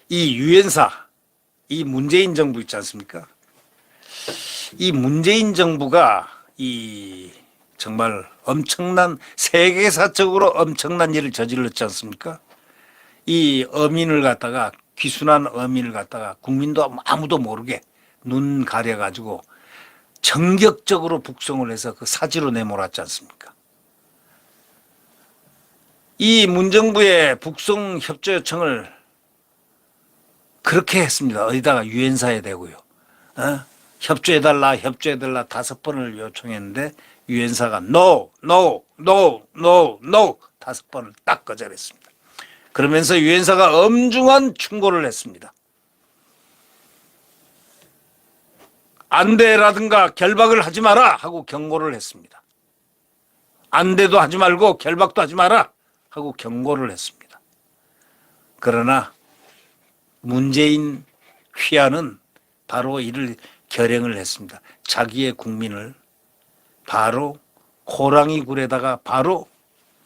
이 유엔사, 이 문재인 정부 있지 않습니까? 이 문재인 정부가 이 정말 엄청난 세계사적으로 엄청난 일을 저질렀지 않습니까? 이 어민을 갖다가 귀순한 어민을 갖다가 국민도 아무도 모르게 눈 가려가지고 전격적으로 북송을 해서 그 사지로 내몰았지 않습니까? 이 문정부의 북송 협조 요청을 그렇게 했습니다. 어디다가 유엔사에 대고요. 협조해달라, 협조해달라 5번을 요청했는데 유엔사가 no, no, no, no, no 5번을 딱 거절했습니다. 그러면서 유엔사가 엄중한 충고를 했습니다. 안 돼라든가 결박을 하지 마라 하고 경고를 했습니다. 안 돼도 하지 말고 결박도 하지 마라 하고 경고를 했습니다. 그러나 문재인 휘하는 바로 이를 결행을 했습니다. 자기의 국민을 바로 호랑이 굴에다가 바로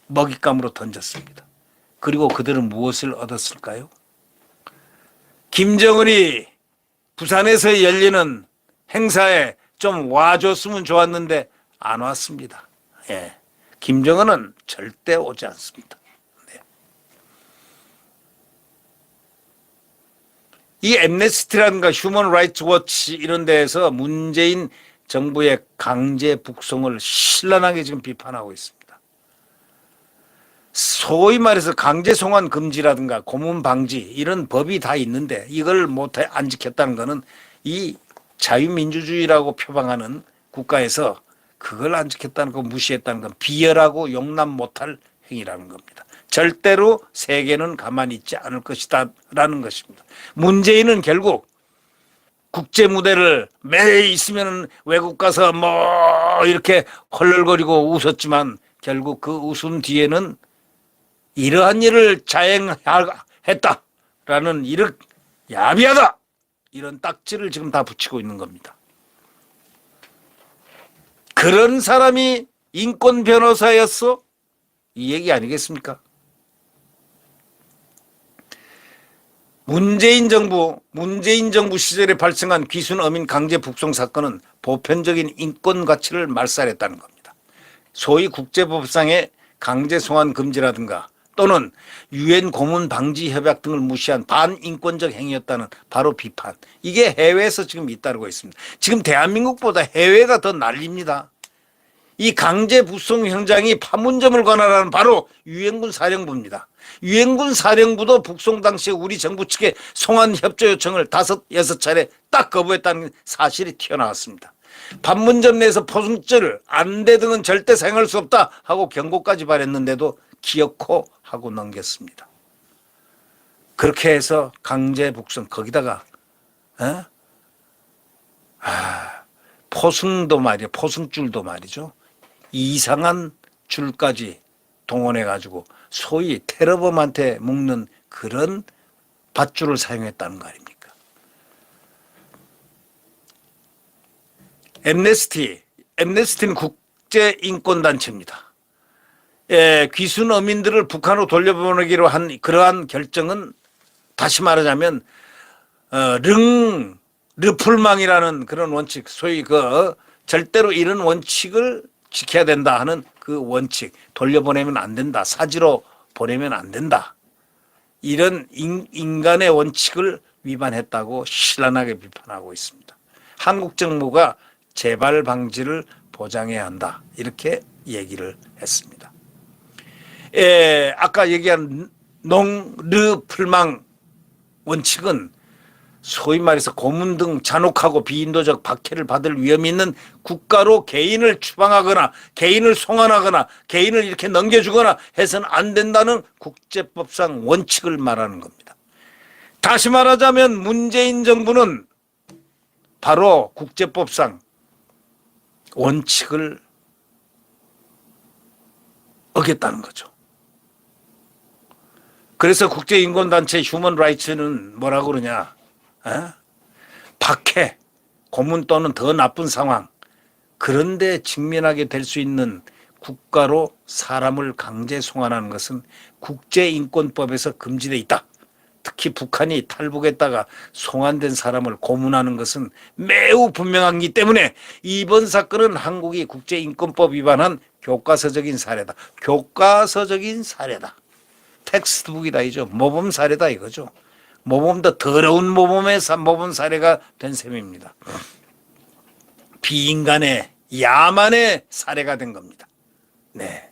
먹잇감으로 던졌습니다. 그리고 그들은 무엇을 얻었을까요? 김정은이 부산에서 열리는 행사에 좀 와줬으면 좋았는데 안 왔습니다. 예. 김정은은 절대 오지 않습니다. 네. 이 엠네스티라든가 휴먼 라이츠 워치 이런 데에서 문재인 정부의 강제 북송을 신랄하게 지금 비판하고 있습니다. 소위 말해서 강제 송환 금지라든가 고문 방지 이런 법이 다 있는데 이걸 못해 안 지켰다는 것은 이 자유민주주의라고 표방하는 국가에서 그걸 안 지켰다는 거 무시했다는 건 비열하고 용납 못할 행위라는 겁니다. 절대로 세계는 가만히 있지 않을 것이다 라는 것입니다. 문재인은 결국 국제 무대를 매일 있으면 외국 가서 뭐 이렇게 헐렁거리고 웃었지만 결국 그 웃음 뒤에는 이러한 일을 자행했다라는 이런 야비하다 이런 딱지를 지금 다 붙이고 있는 겁니다. 그런 사람이 인권 변호사였어? 이 얘기 아니겠습니까? 문재인 정부 시절에 발생한 귀순 어민 강제 북송 사건은 보편적인 인권 가치를 말살했다는 겁니다. 소위 국제법상의 강제 송환 금지라든가 또는 유엔 고문 방지 협약 등을 무시한 반인권적 행위였다는 바로 비판. 이게 해외에서 지금 잇따르고 있습니다. 지금 대한민국보다 해외가 더 난립니다. 이 강제 북송 현장이 판문점을 관할하는 바로 유엔군 사령부입니다. 유엔군 사령부도 북송 당시에 우리 정부 측의 송환 협조 요청을 5, 6차례 딱 거부했다는 사실이 튀어나왔습니다. 판문점 내에서 포승줄을 안대 등은 절대 사용할 수 없다 하고 경고까지 발했는데도 기어코 하고 넘겼습니다. 그렇게 해서 강제 북송 거기다가 포승도 말이에요. 포승줄도 말이죠. 이상한 줄까지 동원해 가지고 소위 테러범한테 묶는 그런 밧줄을 사용했다는 거 아닙니까? 엠네스티는 국제인권단체입니다. 귀순 어민들을 북한으로 돌려보내기로 한 그러한 결정은 다시 말하자면 르풀망이라는 그런 원칙, 소위 절대로 이런 원칙을 지켜야 된다 하는 그 원칙, 돌려보내면 안 된다, 사지로 보내면 안 된다, 이런 인간의 원칙을 위반했다고 신랄하게 비판하고 있습니다. 한국 정부가 재발 방지를 보장해야 한다 이렇게 얘기를 했습니다. 아까 얘기한 르풀망 원칙은 소위 말해서 고문 등 잔혹하고 비인도적 박해를 받을 위험이 있는 국가로 개인을 추방하거나 개인을 송환하거나 개인을 이렇게 넘겨주거나 해서는 안 된다는 국제법상 원칙을 말하는 겁니다. 다시 말하자면 문재인 정부는 바로 국제법상 원칙을 어겼다는 거죠. 그래서 국제인권단체 휴먼 라이츠는 뭐라고 그러냐? 박해, 고문 또는 더 나쁜 상황, 그런데 직면하게 될 수 있는 국가로 사람을 강제 송환하는 것은 국제인권법에서 금지되어 있다. 특히 북한이 탈북했다가 송환된 사람을 고문하는 것은 매우 분명하기 때문에 이번 사건은 한국이 국제인권법 위반한 교과서적인 사례다. 교과서적인 사례다. 텍스트북이다 이죠. 모범 사례다 이거죠. 모범도 더러운 모범의 모범 사례가 된 셈입니다. 비인간의 야만의 사례가 된 겁니다. 네.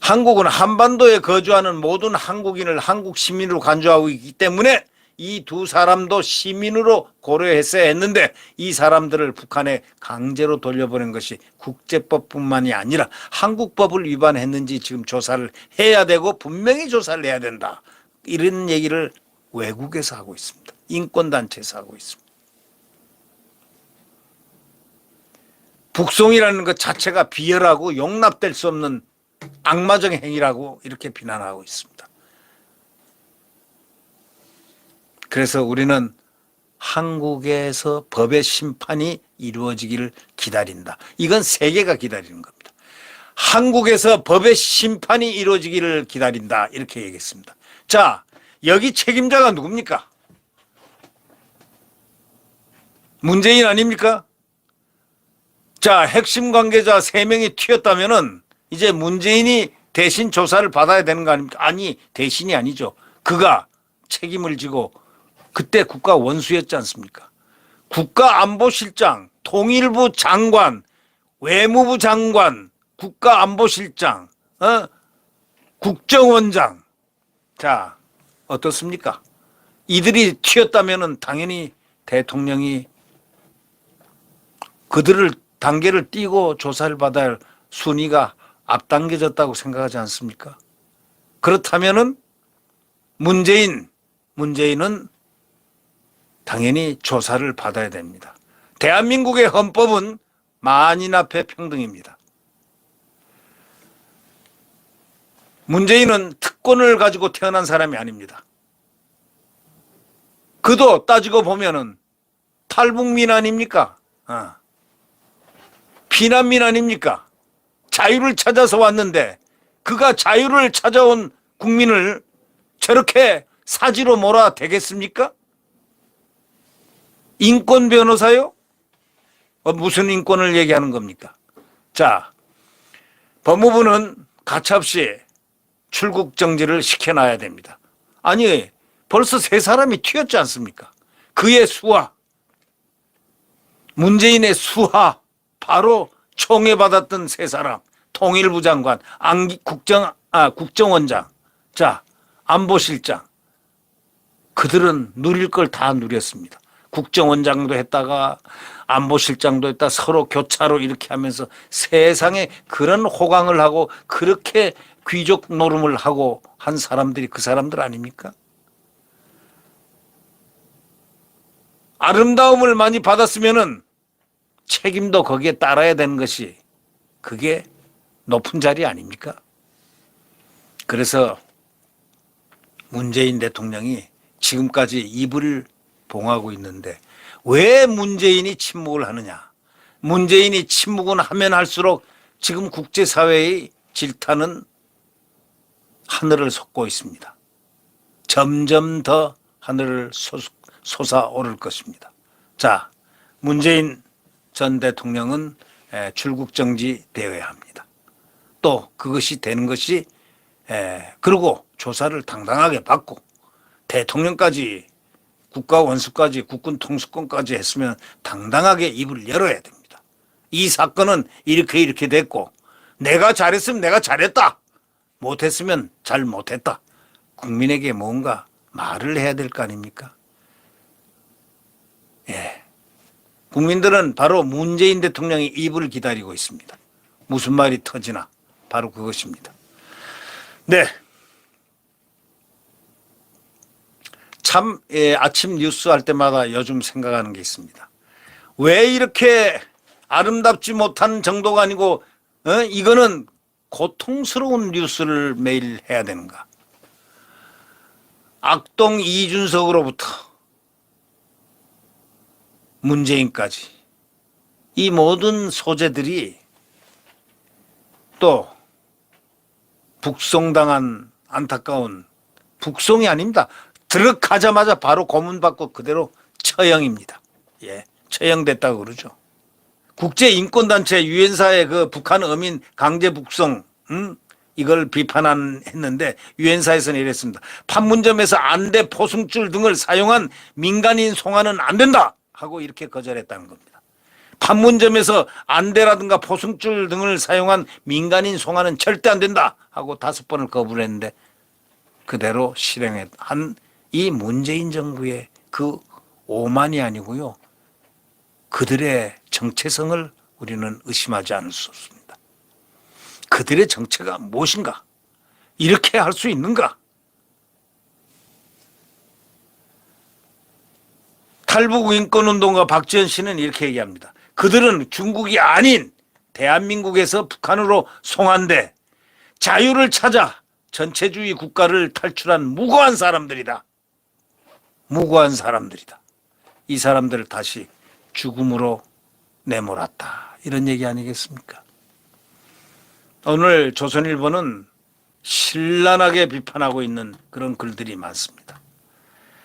한국은 한반도에 거주하는 모든 한국인을 한국 시민으로 간주하고 있기 때문에 이 두 사람도 시민으로 고려했어야 했는데 이 사람들을 북한에 강제로 돌려보낸 것이 국제법뿐만이 아니라 한국법을 위반했는지 지금 조사를 해야 되고 분명히 조사를 해야 된다. 이런 얘기를 외국에서 하고 있습니다. 인권단체에서 하고 있습니다. 북송이라는 것 자체가 비열하고 용납될 수 없는 악마적 행위라고 이렇게 비난하고 있습니다. 그래서 우리는 한국에서 법의 심판이 이루어지기를 기다린다. 이건 세계가 기다리는 겁니다. 한국에서 법의 심판이 이루어지기를 기다린다. 이렇게 얘기했습니다. 자, 여기 책임자가 누굽니까? 문재인 아닙니까? 자, 핵심 관계자 3명이 튀었다면은 이제 문재인이 대신 조사를 받아야 되는 거 아닙니까? 아니, 대신이 아니죠. 그가 책임을 지고 그때 국가 원수였지 않습니까? 국가안보실장, 통일부 장관, 외무부 장관, 국가안보실장, 국정원장. 자, 어떻습니까? 이들이 튀었다면은 당연히 대통령이 그들을 단계를 띄고 조사를 받아야 할 순위가 앞당겨졌다고 생각하지 않습니까? 그렇다면은 문재인은 당연히 조사를 받아야 됩니다. 대한민국의 헌법은 만인 앞에 평등입니다. 문재인은 특권을 가지고 태어난 사람이 아닙니다. 그도 따지고 보면은 탈북민 아닙니까? 피난민 아닙니까? 자유를 찾아서 왔는데 그가 자유를 찾아온 국민을 저렇게 사지로 몰아 되겠습니까? 인권 변호사요? 무슨 인권을 얘기하는 겁니까? 자, 법무부는 가차없이 출국 정지를 시켜놔야 됩니다. 아니, 벌써 3사람이 튀었지 않습니까? 그의 수하, 문재인의 수하, 바로 총애받았던 3사람, 통일부 장관, 국정원장, 자, 안보실장. 그들은 누릴 걸 다 누렸습니다. 국정원장도 했다가 안보실장도 했다 서로 교차로 이렇게 하면서 세상에 그런 호강을 하고 그렇게 귀족 노름을 하고 한 사람들이 그 사람들 아닙니까? 아름다움을 많이 받았으면은 책임도 거기에 따라야 되는 것이 그게 높은 자리 아닙니까? 그래서 문재인 대통령이 지금까지 입을 봉하고 있는데 왜 문재인이 침묵을 하느냐? 문재인이 침묵은 하면 할수록 지금 국제사회의 질타는 하늘을 솟고 있습니다. 점점 더 하늘을 솟아오를 것입니다. 자, 문재인 전 대통령은 출국정지 되어야 합니다. 또 그것이 되는 것이 그리고 조사를 당당하게 받고 대통령까지 국가 원수까지 국군 통수권까지 했으면 당당하게 입을 열어야 됩니다. 이 사건은 이렇게 됐고 내가 잘했으면 내가 잘했다. 못했으면 잘 못했다. 국민에게 뭔가 말을 해야 될 거 아닙니까? 예. 국민들은 바로 문재인 대통령의 입을 기다리고 있습니다. 무슨 말이 터지나 바로 그것입니다. 네. 참 아침 뉴스 할 때마다 요즘 생각하는 게 있습니다. 왜 이렇게 아름답지 못한 정도가 아니고 이거는 고통스러운 뉴스를 매일 해야 되는가? 악동 이준석으로부터 문재인까지 이 모든 소재들이 또 북송당한 안타까운 북송이 아닙니다. 들어가자마자 바로 고문받고 그대로 처형입니다. 예, 처형됐다고 그러죠. 국제인권단체 유엔사의 그 북한 어민 강제 북송, 이걸 비판했는데 유엔사에서는 이랬습니다. 판문점에서 안대, 포승줄 등을 사용한 민간인 송환은 안 된다 하고 이렇게 거절했다는 겁니다. 판문점에서 안대라든가 포승줄 등을 사용한 민간인 송환은 절대 안 된다 하고 5번을 거부를 했는데 그대로 실행한 이 문재인 정부의 그 오만이 아니고요. 그들의 정체성을 우리는 의심하지 않을 수 없습니다. 그들의 정체가 무엇인가? 이렇게 할 수 있는가? 탈북 인권운동가 박지원 씨는 이렇게 얘기합니다. 그들은 중국이 아닌 대한민국에서 북한으로 송환돼 자유를 찾아 전체주의 국가를 탈출한 무고한 사람들이다. 무고한 사람들이다. 이 사람들을 다시 죽음으로 내몰았다. 이런 얘기 아니겠습니까? 오늘 조선일보는 신랄하게 비판하고 있는 그런 글들이 많습니다.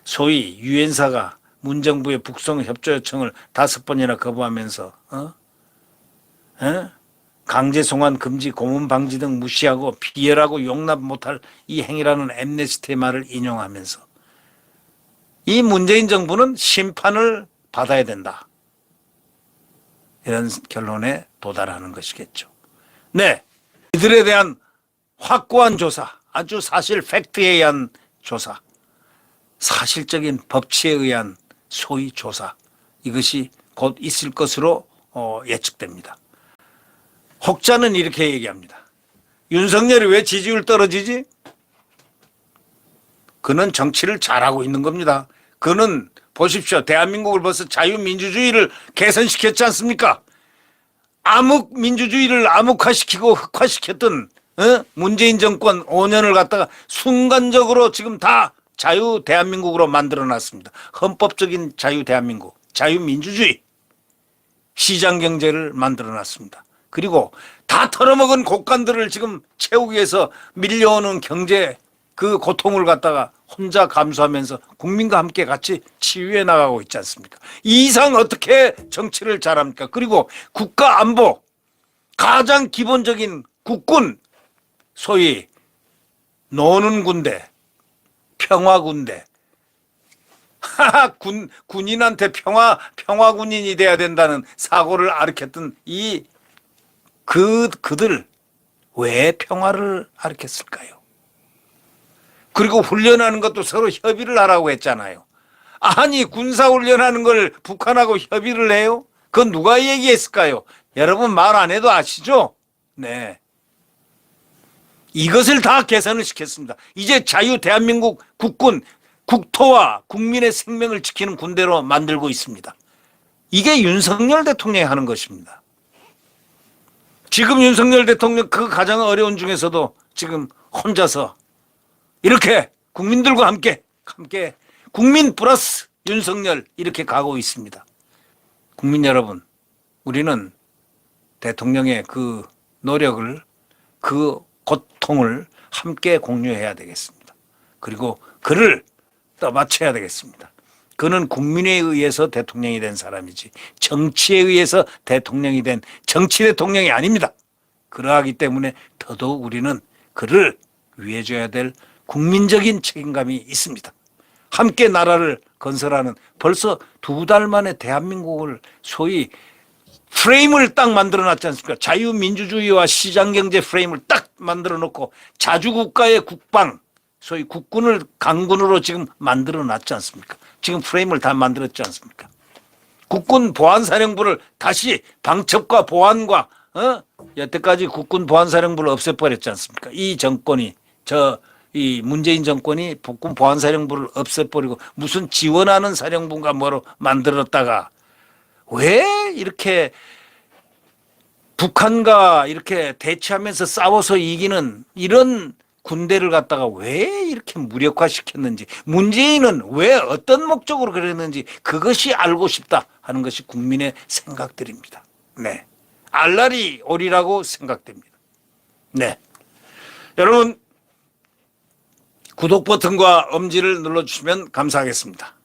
소위 유엔사가 문정부의 북송 협조 요청을 5번이나 거부하면서 강제 송환 금지, 고문 방지 등 무시하고 비열하고 용납 못할 이 행위라는 엠네스티의 말을 인용하면서 이 문재인 정부는 심판을 받아야 된다. 이런 결론에 도달하는 것이겠죠. 네, 이들에 대한 확고한 조사, 아주 사실 팩트에 의한 조사, 사실적인 법치에 의한 소위 조사, 이것이 곧 있을 것으로 예측됩니다. 혹자는 이렇게 얘기합니다. 윤석열이 왜 지지율 떨어지지? 그는 정치를 잘하고 있는 겁니다. 그는 보십시오. 대한민국을 벌써 자유민주주의를 개선시켰지 않습니까? 암흑민주주의를 암흑화시키고 흑화시켰던 문재인 정권 5년을 갖다가 순간적으로 지금 다 자유 대한민국으로 만들어놨습니다. 헌법적인 자유 대한민국, 자유민주주의, 시장경제를 만들어놨습니다. 그리고 다 털어먹은 곳간들을 지금 채우기 위해서 밀려오는 경제 그 고통을 갖다가 혼자 감수하면서 국민과 함께 같이 치유해 나가고 있지 않습니까? 이 이상 어떻게 정치를 잘합니까? 그리고 국가 안보, 가장 기본적인 국군, 소위 노는 군대, 평화군대, 군인한테 평화군인이 돼야 된다는 사고를 아르켰던 그들 왜 평화를 아르켰을까요? 그리고 훈련하는 것도 서로 협의를 하라고 했잖아요. 아니, 군사훈련하는 걸 북한하고 협의를 해요? 그건 누가 얘기했을까요? 여러분 말 안 해도 아시죠? 네. 이것을 다 개선을 시켰습니다. 이제 자유 대한민국 국군, 국토와 국민의 생명을 지키는 군대로 만들고 있습니다. 이게 윤석열 대통령이 하는 것입니다. 지금 윤석열 대통령 그 가장 어려운 중에서도 지금 혼자서 이렇게 국민들과 함께 국민 플러스 윤석열 이렇게 가고 있습니다. 국민 여러분, 우리는 대통령의 그 노력을, 그 고통을 함께 공유해야 되겠습니다. 그리고 그를 떠받쳐야 되겠습니다. 그는 국민에 의해서 대통령이 된 사람이지 정치에 의해서 대통령이 된 정치 대통령이 아닙니다. 그러하기 때문에 더더욱 우리는 그를 위해줘야 될 국민적인 책임감이 있습니다. 함께 나라를 건설하는, 벌써 2달 만에 대한민국을 소위 프레임을 딱 만들어 놨지 않습니까? 자유민주주의와 시장경제 프레임을 딱 만들어 놓고 자주국가의 국방, 소위 국군을 강군으로 지금 만들어 놨지 않습니까? 지금 프레임을 다 만들었지 않습니까? 국군 보안사령부를 다시 방첩과 보안과 여태까지 국군 보안사령부를 없애버렸지 않습니까? 이 정권이 이 문재인 정권이 국군 보안사령부를 없애버리고 무슨 지원하는 사령부가 뭐로 만들었다가 왜 이렇게 북한과 이렇게 대치하면서 싸워서 이기는 이런 군대를 갖다가 왜 이렇게 무력화시켰는지, 문재인은 왜 어떤 목적으로 그랬는지 그것이 알고 싶다 하는 것이 국민의 생각들입니다. 네, 알라리 오리라고 생각됩니다. 네. 여러분 구독 버튼과 엄지를 눌러주시면 감사하겠습니다.